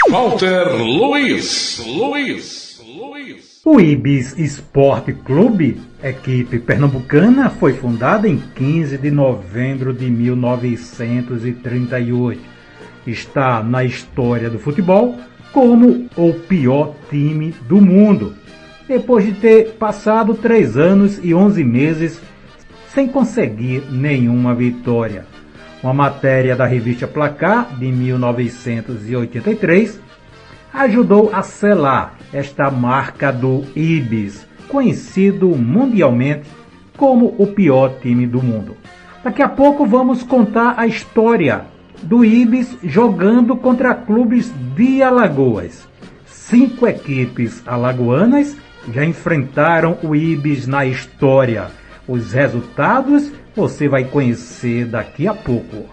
Walter Luiz. O Ibis Esporte Clube, equipe pernambucana, foi fundada em 15 de novembro de 1938. Está na história do futebol como o pior time do mundo, depois de ter passado 3 anos e 11 meses sem conseguir nenhuma vitória. Uma matéria da revista Placar, de 1983, ajudou a selar esta marca do Ibis, conhecido mundialmente como o pior time do mundo. Daqui a pouco vamos contar a história do Ibis jogando contra clubes de Alagoas. 5 equipes alagoanas já enfrentaram o Ibis na história. Os resultados você vai conhecer daqui a pouco.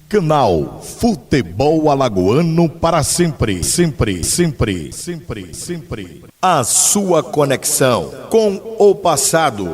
Canal Futebol Alagoano para sempre. A sua conexão com o passado.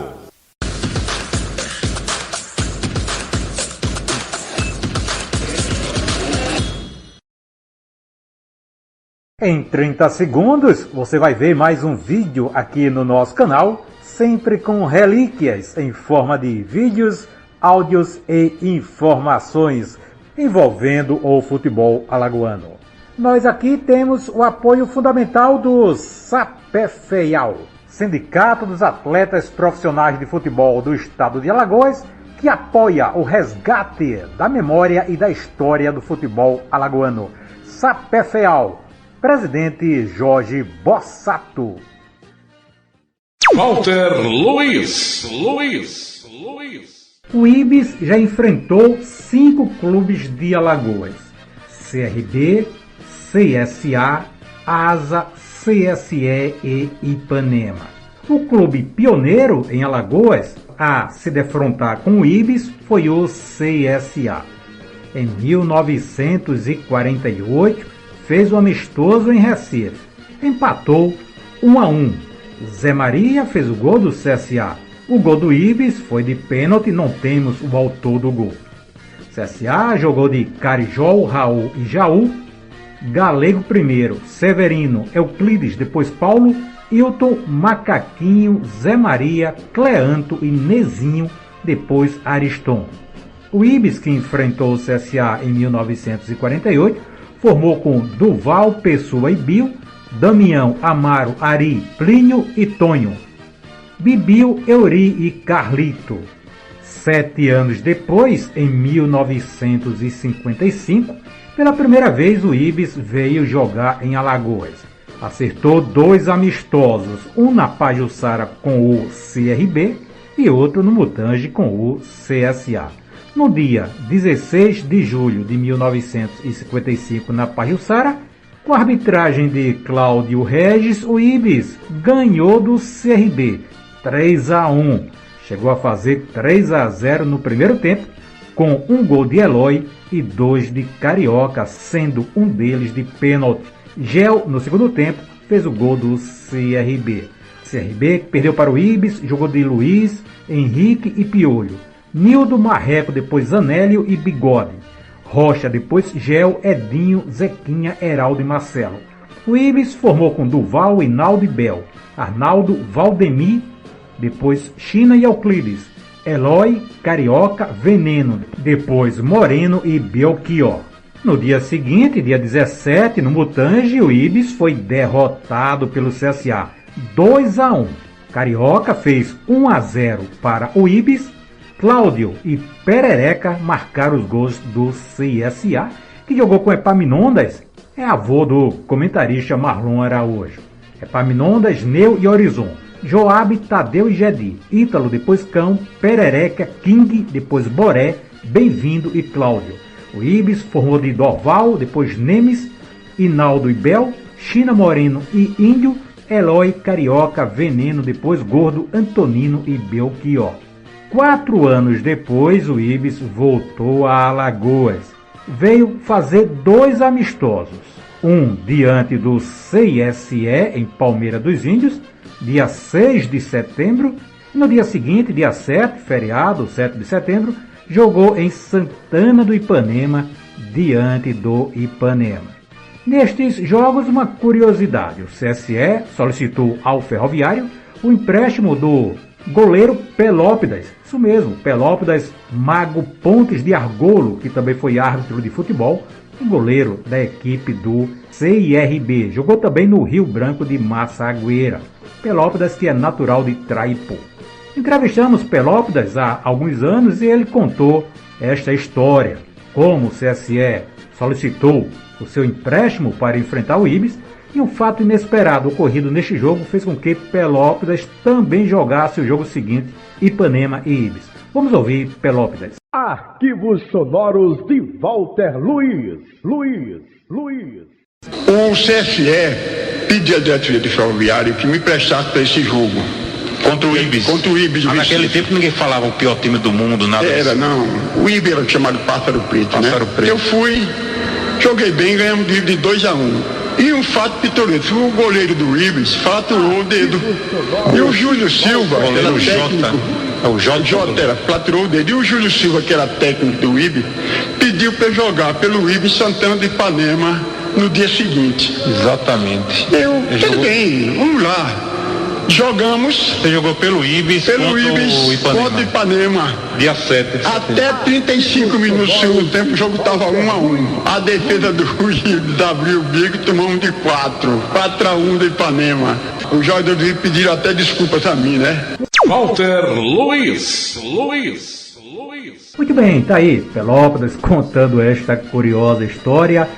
Em 30 segundos você vai ver mais um vídeo aqui no nosso canal, sempre com relíquias em forma de vídeos, áudios e informações envolvendo o futebol alagoano. Nós aqui temos o apoio fundamental do SAPEFEAL, Sindicato dos Atletas Profissionais de Futebol do Estado de Alagoas, que apoia o resgate da memória e da história do futebol alagoano. SAPEFEAL, presidente Jorge Bossato. Walter Luiz. O Ibis já enfrentou 5 clubes de Alagoas: CRB, CSA, ASA, CSE e Ipanema. O clube pioneiro em Alagoas a se defrontar com o Ibis foi o CSA. Em 1948, fez um amistoso em Recife. Empatou 1-1. Zé Maria fez o gol do CSA. O gol do Ibis foi de pênalti, não temos o autor do gol. CSA jogou de Carijol, Raul e Jaú. Galego primeiro, Severino, Euclides, depois Paulo, Hilton, Macaquinho, Zé Maria, Cleanto e Nezinho, depois Ariston. O Ibis, que enfrentou o CSA em 1948, formou com Duval, Pessoa e Bio, Damião, Amaro, Ari, Plínio e Tonho, Bibiu, Euri e Carlito. 7 anos depois, em 1955, pela primeira vez o Ibis veio jogar em Alagoas. Acertou 2 amistosos, um na Pajuçara com o CRB e outro no Mutange com o CSA. No dia 16 de julho de 1955, na Pajuçara, com a arbitragem de Cláudio Regis, o Ibis ganhou do CRB 3-1. Chegou a fazer 3-0 no primeiro tempo, com um gol de Eloy e 2 de Carioca, sendo um deles de pênalti. Gel, no segundo tempo, fez o gol do CRB. CRB perdeu para o Ibis, jogou de Luiz, Henrique e Piolho. Nildo, Marreco, depois Anélio e Bigode. Rocha, depois Gel, Edinho, Zequinha, Heraldo e Marcelo. O Ibis formou com Duval, Hinaldo e Bel. Arnaldo, Valdemir, depois China e Euclides. Eloy, Carioca, Veneno, depois Moreno e Belchior. No dia seguinte, dia 17, no Mutange, o Ibis foi derrotado pelo CSA 2-1. Carioca fez 1-0 para o Ibis. Cláudio e Perereca marcaram os gols do CSA, que jogou com Epaminondas, é avô do comentarista Marlon Araújo. Epaminondas, Neu e Horizon. Joabe, Tadeu e Gedi. Ítalo, depois Cão, Perereca, King, depois Boré, Bem-vindo e Cláudio. O Ibis formou de Dorval, depois Nemes, Hinaldo e Bel, China, Moreno e Índio, Eloy, Carioca, Veneno, depois Gordo, Antonino e Belchior. 4 anos depois, o Ibis voltou a Alagoas. Veio fazer 2 amistosos. Um diante do CSE, em Palmeira dos Índios, dia 6 de setembro. E no dia seguinte, dia 7, feriado, 7 de setembro, jogou em Santana do Ipanema, diante do Ipanema. Nestes jogos, uma curiosidade: o CSE solicitou ao Ferroviário o empréstimo do goleiro Pelópidas, isso mesmo, Pelópidas Mago Pontes de Argolo, que também foi árbitro de futebol, um goleiro da equipe do CIRB. Jogou também no Rio Branco de Massagueira. Pelópidas, que é natural de Traipu. Entrevistamos Pelópidas há alguns anos e ele contou esta história, como o CSE solicitou o seu empréstimo para enfrentar o Ibis, e um fato inesperado ocorrido neste jogo fez com que Pelópidas também jogasse o jogo seguinte, Ipanema e Ibis. Vamos ouvir Pelópidas. Arquivos sonoros de Walter Luiz. O CSE pediu à diretoria de Ferroviário que me emprestasse para esse jogo. Contra o Ibis. Contra o Ibis. Mas naquele tempo ninguém falava o pior time do mundo, nada Era, disso. não. O Ibis era chamado Pássaro Preto, Pássaro né? Preto. Eu fui, joguei bem, ganhamos de 2-1. E um fato pitoresco, o goleiro do Ibis fraturou o dedo. E o Júlio Silva, que era Goleiro técnico... O Jota era, fraturou o dedo. E o Júlio Silva, que era técnico do Ibis, pediu para jogar pelo Ibis Santana de Ipanema no dia seguinte. Exatamente. Tudo bem, vamos lá. Jogamos Você jogou pelo Ibis contra o Ibis contra o Ipanema. Ipanema. Dia 7 de setembro. Até 35 minutos do segundo tempo o jogo estava 1-1. A defesa do Ibis abriu o bico e tomamos de 4-1 do Ipanema. Os jogadores do Ibis pediram até desculpas a mim, né? Walter Luiz. Muito bem, tá aí Pelópidas contando esta curiosa história.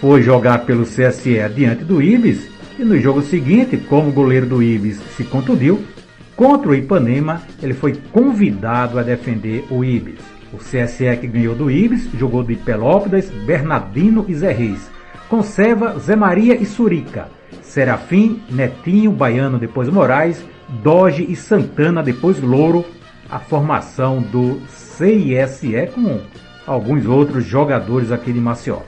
Foi jogar pelo CSE diante do Ibis e no jogo seguinte, como o goleiro do Ibis se contundiu, contra o Ipanema, ele foi convidado a defender o Ibis. O CSE, que ganhou do Ibis, jogou de Pelópidas, Bernardino e Zé Reis. Conserva Zé Maria e Surica, Serafim, Netinho, Baiano, depois Moraes, Doge e Santana, depois Louro. A formação do CISE com alguns outros jogadores aqui de Maceió.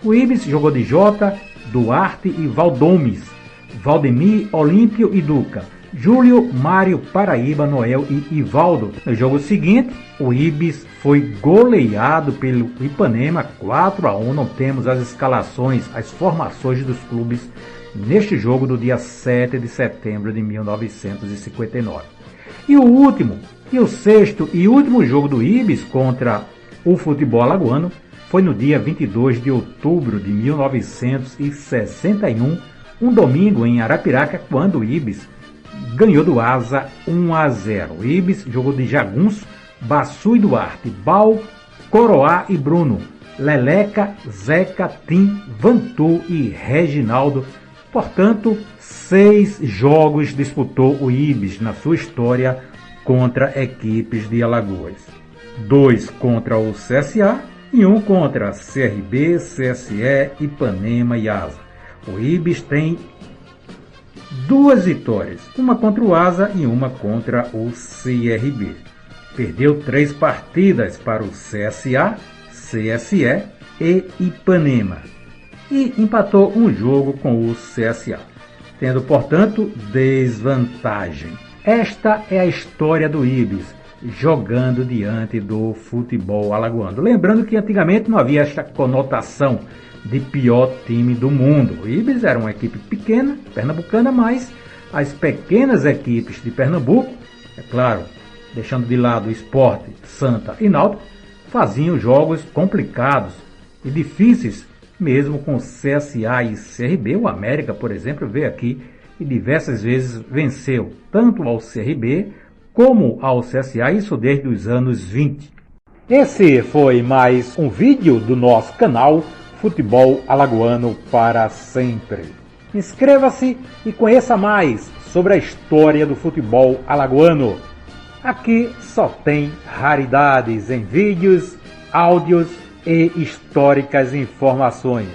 O Ibis jogou de Jota, Duarte e Valdomes, Valdemir, Olímpio e Duca, Júlio, Mário, Paraíba, Noel e Ivaldo. No jogo seguinte, o Ibis foi goleado pelo Ipanema 4-1. Não temos as escalações, as formações dos clubes neste jogo do dia 7 de setembro de 1959. E o último, e o sexto e último jogo do Ibis contra o futebol alagoano foi no dia 22 de outubro de 1961, um domingo em Arapiraca, quando o Ibis ganhou do Asa 1-0. O Ibis jogou de Jagunço, Baçu e Duarte, Bal, Coroá e Bruno, Leleca, Zeca, Tim, Vantu e Reginaldo. Portanto, 6 jogos disputou o Ibis na sua história contra equipes de Alagoas. 2 contra o CSA e 1 contra CRB, CSE, Ipanema e Asa. O Ibis tem 2 vitórias, uma contra o Asa e uma contra o CRB. Perdeu 3 partidas para o CSA, CSE e Ipanema. E empatou um jogo com o CSA, tendo, portanto, desvantagem. Esta é a história do Ibis, jogando diante do futebol alagoano. Lembrando que antigamente não havia esta conotação de pior time do mundo. O Ibis era uma equipe pequena, pernambucana, mas as pequenas equipes de Pernambuco, é claro, deixando de lado o Sport, Santa e Náutico, faziam jogos complicados e difíceis, mesmo com CSA e CRB. O América, por exemplo, veio aqui e diversas vezes venceu tanto ao CRB como ao CSA, isso desde os anos 20. Esse foi mais um vídeo do nosso canal Futebol Alagoano para Sempre. Inscreva-se e conheça mais sobre a história do futebol alagoano. Aqui só tem raridades em vídeos, áudios e históricas informações.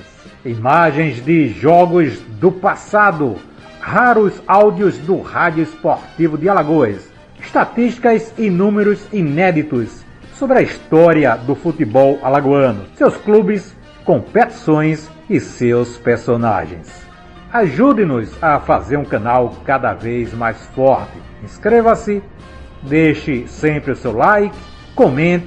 Imagens de jogos do passado, raros áudios do Rádio Esportivo de Alagoas, estatísticas e números inéditos sobre a história do futebol alagoano, seus clubes, competições e seus personagens. Ajude-nos a fazer um canal cada vez mais forte. Inscreva-se, deixe sempre o seu like, comente,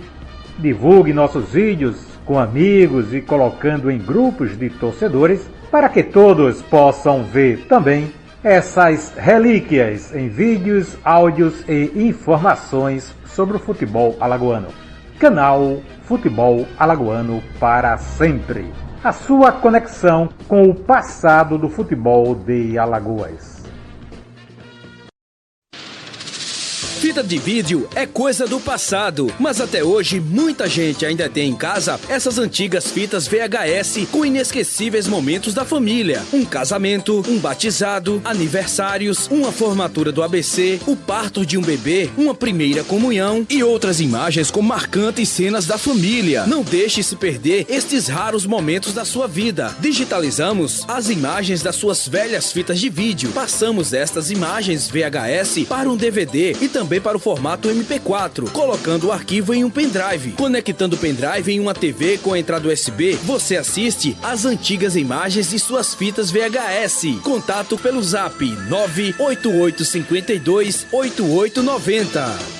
divulgue nossos vídeos com amigos e colocando em grupos de torcedores para que todos possam ver também essas relíquias em vídeos, áudios e informações sobre o futebol alagoano. Canal Futebol Alagoano para sempre. A sua conexão com o passado do futebol de Alagoas. Fita de vídeo é coisa do passado, mas até hoje muita gente ainda tem em casa essas antigas fitas VHS com inesquecíveis momentos da família. Um casamento, um batizado, aniversários, uma formatura do ABC, o parto de um bebê, uma primeira comunhão e outras imagens com marcantes cenas da família. Não deixe se perder estes raros momentos da sua vida. Digitalizamos as imagens das suas velhas fitas de vídeo. Passamos estas imagens VHS para um DVD e também para o formato MP4, colocando o arquivo em um pendrive. Conectando o pendrive em uma TV com a entrada USB, você assiste às antigas imagens de suas fitas VHS. Contato pelo Zap 988528890.